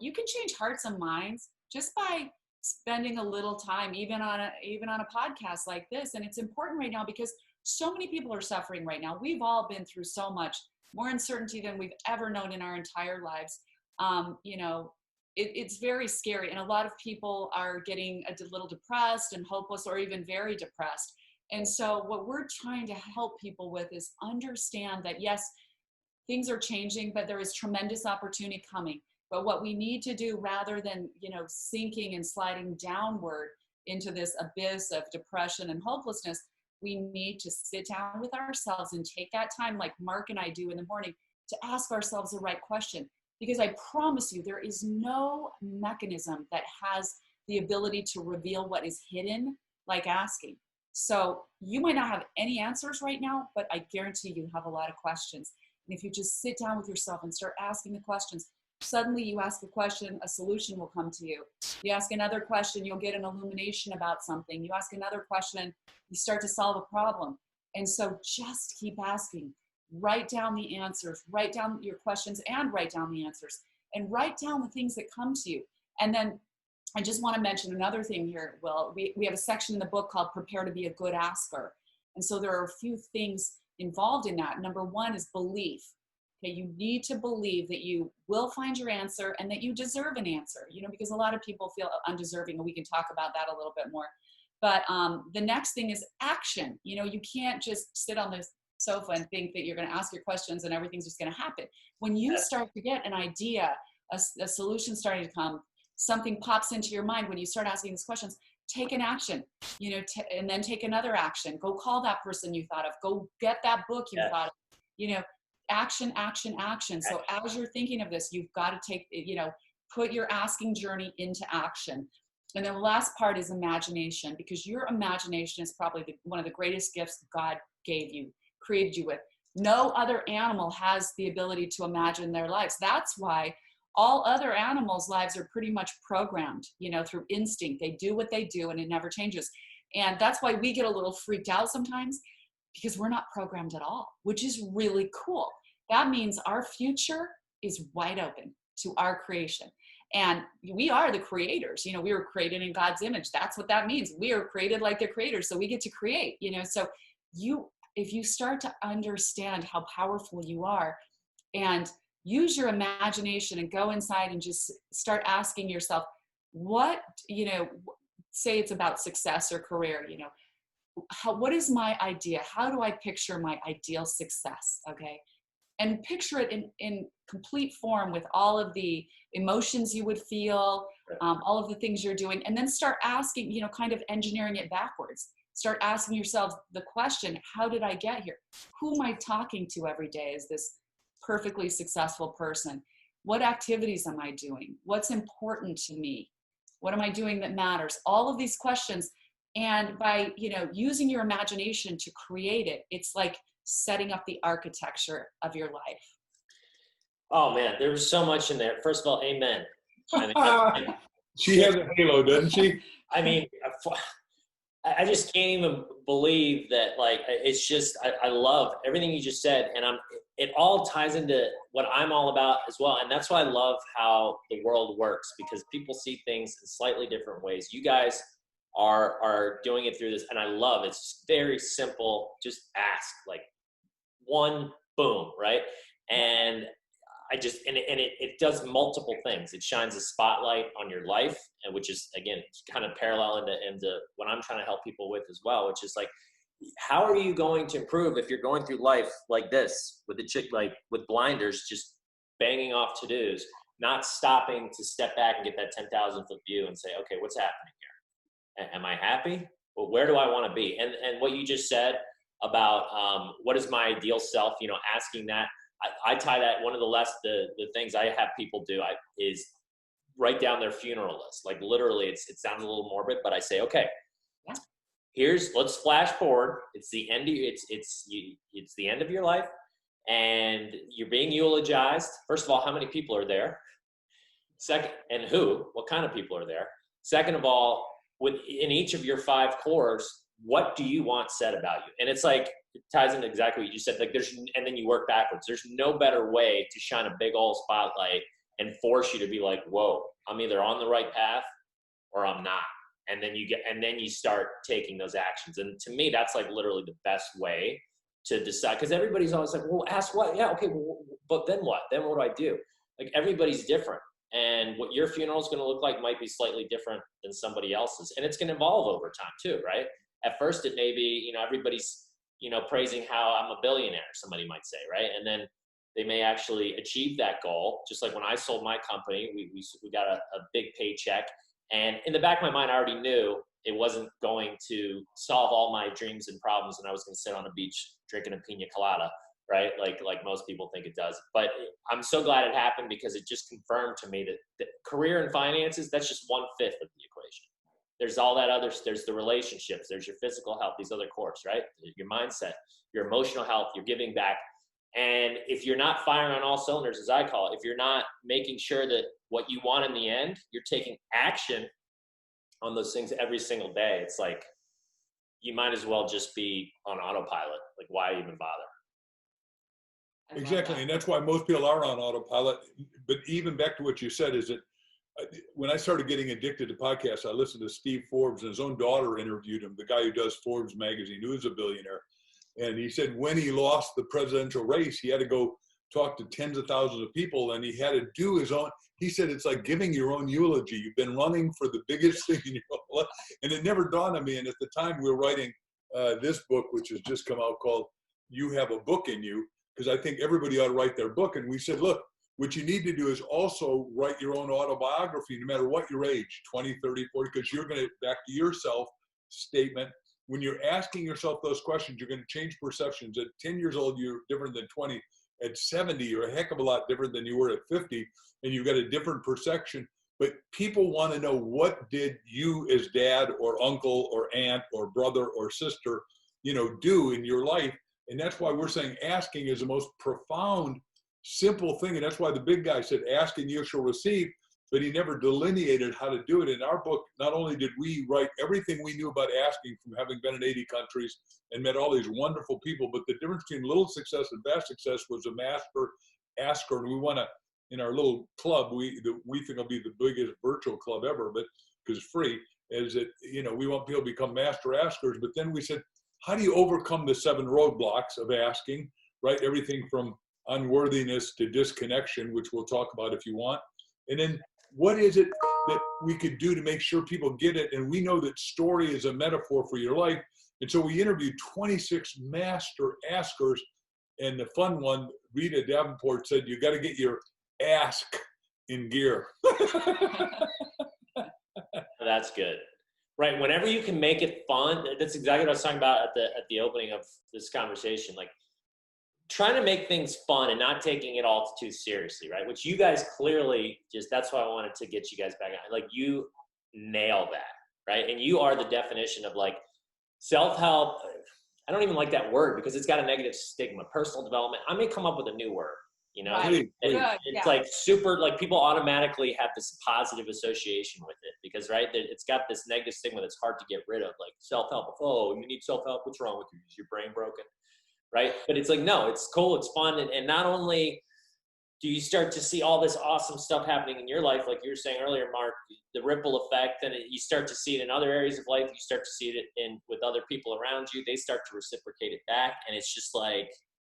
you can change hearts and minds just by spending a little time, even on a podcast like this. And it's important right now because so many people are suffering right now. We've all been through so much more uncertainty than we've ever known in our entire lives. You know, it's very scary. And a lot of people are getting a little depressed and hopeless, or even very depressed. And so what we're trying to help people with is understand that, yes, things are changing, but there is tremendous opportunity coming. But what we need to do, rather than, you know, sinking and sliding downward into this abyss of depression and hopelessness, we need to sit down with ourselves and take that time, like Mark and I do in the morning, to ask ourselves the right question. Because I promise you, there is no mechanism that has the ability to reveal what is hidden like asking. So you might not have any answers right now, but I guarantee you have a lot of questions. And if you just sit down with yourself and start asking the questions, suddenly you ask a question, a solution will come to you. You ask another question, you'll get an illumination about something. You ask another question, you start to solve a problem. And so just keep asking. Write down the answers, write down your questions and write down the answers, and write down the things that come to you. And then I just want to mention another thing here. Well, we have a section in the book called Prepare to be a Good Asker. And so there are a few things involved in that. Number one is belief. Okay, you need to believe that you will find your answer and that you deserve an answer, you know, because a lot of people feel undeserving, and we can talk about that a little bit more. But the next thing is action. You know, you can't just sit on this sofa and think that you're going to ask your questions and everything's just going to happen. When you start to get an idea, a solution starting to come, something pops into your mind when you start asking these questions, take an action, you know, and then take another action. Go call that person you thought of. Go get that book you thought of. You know, action, action, action. So as you're thinking of this, you've got to take, you know, put your asking journey into action. And then the last part is imagination, because your imagination is probably one of the greatest gifts God gave you, created you with. No other animal has the ability to imagine their lives. That's why all other animals' lives are pretty much programmed, you know, through instinct. They do what they do and it never changes. And that's why we get a little freaked out sometimes, because we're not programmed at all, which is really cool. That means our future is wide open to our creation. And we are the creators. You know, we were created in God's image. That's what that means. We are created like the creators. So we get to create, you know. So if you start to understand how powerful you are and use your imagination and go inside and just start asking yourself, what, you know, say it's about success or career, you know, what is my idea? How do I picture my ideal success? Okay. And picture it in complete form with all of the emotions you would feel, all of the things you're doing, and then start asking, you know, kind of engineering it backwards. Start asking yourself the question, how did I get here? Who am I talking to every day as this perfectly successful person? What activities am I doing? What's important to me? What am I doing that matters? All of these questions. And by, you know, using your imagination to create it, it's like setting up the architecture of your life. Oh man, there was so much in there. First of all, amen. I mean, she has a halo, doesn't she? I mean, I just can't even believe that, like, it's just, I love everything you just said. And it all ties into what I'm all about as well. And that's why I love how the world works, because people see things in slightly different ways. You guys are doing it through this. And I love, it's just very simple. Just ask, like, one, boom, right? And it does multiple things. It shines a spotlight on your life, and which is, again, kind of parallel into what I'm trying to help people with as well, which is like, how are you going to improve if you're going through life like this with a chick, like with blinders, just banging off to-dos, not stopping to step back and get that 10,000 foot view and say, okay, what's happening here? Am I happy? Well, where do I want to be? And what you just said about what is my ideal self, you know, asking that, I tie that, one of the things I have people do is write down their funeral list. Like literally, it sounds a little morbid, but I say, okay, let's flash forward. It's the end of it's the end of your life, and you're being eulogized. First of all, how many people are there? Second, and what kind of people are there? Second of all, in each of your 5 cores, what do you want said about you? And it's like, it ties into exactly what you just said. Like and then you work backwards. There's no better way to shine a big old spotlight and force you to be like, whoa, I'm either on the right path or I'm not. And then you start taking those actions. And to me, that's like literally the best way to decide, because everybody's always like, well, ask what? Yeah, okay, well, but then what? Then what do I do? Like, everybody's different. And what your funeral is going to look like might be slightly different than somebody else's. And it's going to evolve over time too, right? At first, it may be, everybody's, praising how I'm a billionaire, somebody might say, right? And then they may actually achieve that goal. Just like when I sold my company, we got a big paycheck. And in the back of my mind, I already knew it wasn't going to solve all my dreams and problems, and I was going to sit on a beach drinking a pina colada, right? Like most people think it does. But I'm so glad it happened, because it just confirmed to me that career and finances, that's just 1/5 of the equation. There's all that other, there's the relationships, there's your physical health, these other cores, right? Your mindset, your emotional health, your giving back. And if you're not firing on all cylinders, as I call it, if you're not making sure that what you want in the end, you're taking action on those things every single day, it's like, you might as well just be on autopilot. Like, why even bother? Exactly. And that's why most people are on autopilot. But even back to what you said, is that when I started getting addicted to podcasts, I listened to Steve Forbes, and his own daughter interviewed him, the guy who does Forbes magazine, who is a billionaire. And he said when he lost the presidential race, he had to go talk to tens of thousands of people, and he had to do his own. He said it's like giving your own eulogy. You've been running for the biggest thing in your life. And it never dawned on me. And at the time we were writing this book, which has just come out, called You Have a Book in You, because I think everybody ought to write their book. And we said, look, what you need to do is also write your own autobiography, no matter what your age, 20, 30, 40, because you're going to, back to your self statement, when you're asking yourself those questions, you're going to change perceptions. At 10 years old, you're different than 20. At 70, you're a heck of a lot different than you were at 50, and you've got a different perception. But people want to know, what did you as dad or uncle or aunt or brother or sister, do in your life? And that's why we're saying asking is the most profound, simple thing. And that's why the big guy said, ask and you shall receive. But he never delineated how to do it. In our book, not only did we write everything we knew about asking, from having been in 80 countries and met all these wonderful people, but the difference between little success and vast success was a master asker. And we want to, in our little club, we think will be the biggest virtual club ever, but because it's free, is that, we want people to become master askers. But then we said, how do you overcome the 7 roadblocks of asking, right? Everything from unworthiness to disconnection, which we'll talk about if you want. And then what is it that we could do to make sure people get it? And we know that story is a metaphor for your life. And so we interviewed 26 master askers. And the fun one, Rita Davenport, said, you got to get your ask in gear. That's good. Right. Whenever you can make it fun, that's exactly what I was talking about at the opening of this conversation. Like, trying to make things fun and not taking it all too seriously, right? Which you guys clearly that's why I wanted to get you guys back on. Like, you nail that, right? And you are the definition of like self-help. I don't even like that word because it's got a negative stigma. Personal development. I may come up with a new word, Right. It's like super, like people automatically have this positive association with it because, right, it's got this negative stigma that's hard to get rid of, like self-help. Oh, you need self-help. What's wrong with you? Is your brain broken? Right? But it's like, no, it's cool. It's fun. And not only do you start to see all this awesome stuff happening in your life, like you were saying earlier, Mark, the ripple effect, and you start to see it in other areas of life. You start to see it with other people around you. They start to reciprocate it back. And it's just like,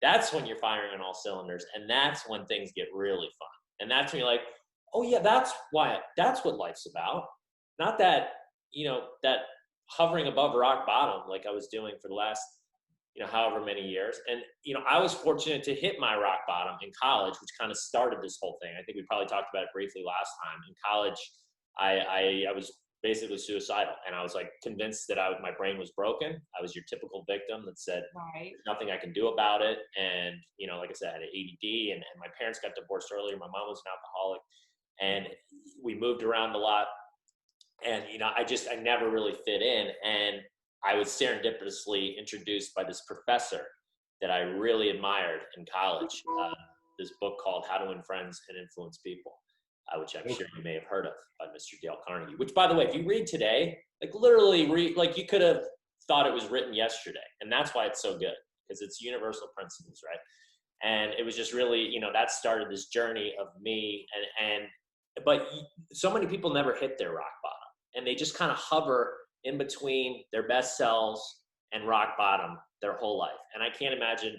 that's when you're firing on all cylinders. And that's when things get really fun. And that's when you're like, oh yeah, that's what life's about. Not that, that hovering above rock bottom, like I was doing for the last, however many years. And, I was fortunate to hit my rock bottom in college, which kind of started this whole thing. I think we probably talked about it briefly last time. In college, I was basically suicidal. And I was like convinced that my brain was broken. I was your typical victim that said, Right. there's nothing I can do about it. And, like I said, I had an A.D.D and my parents got divorced earlier. My mom was an alcoholic and we moved around a lot. And, I never really fit in. And I was serendipitously introduced by this professor that I really admired in college, this book called How to Win Friends and Influence People, which I'm sure you may have heard of, by Mr. Dale Carnegie, which, by the way, if you read today, like literally like you could have thought it was written yesterday. And that's why it's so good, because it's universal principles, right? And it was just really, you know, that started this journey of me. But so many people never hit their rock bottom, and they just kind of hover in between their best selves and rock bottom their whole life. And I can't imagine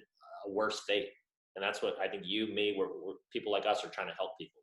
a worse fate. And that's what I think you, me, we're people like us are trying to help people.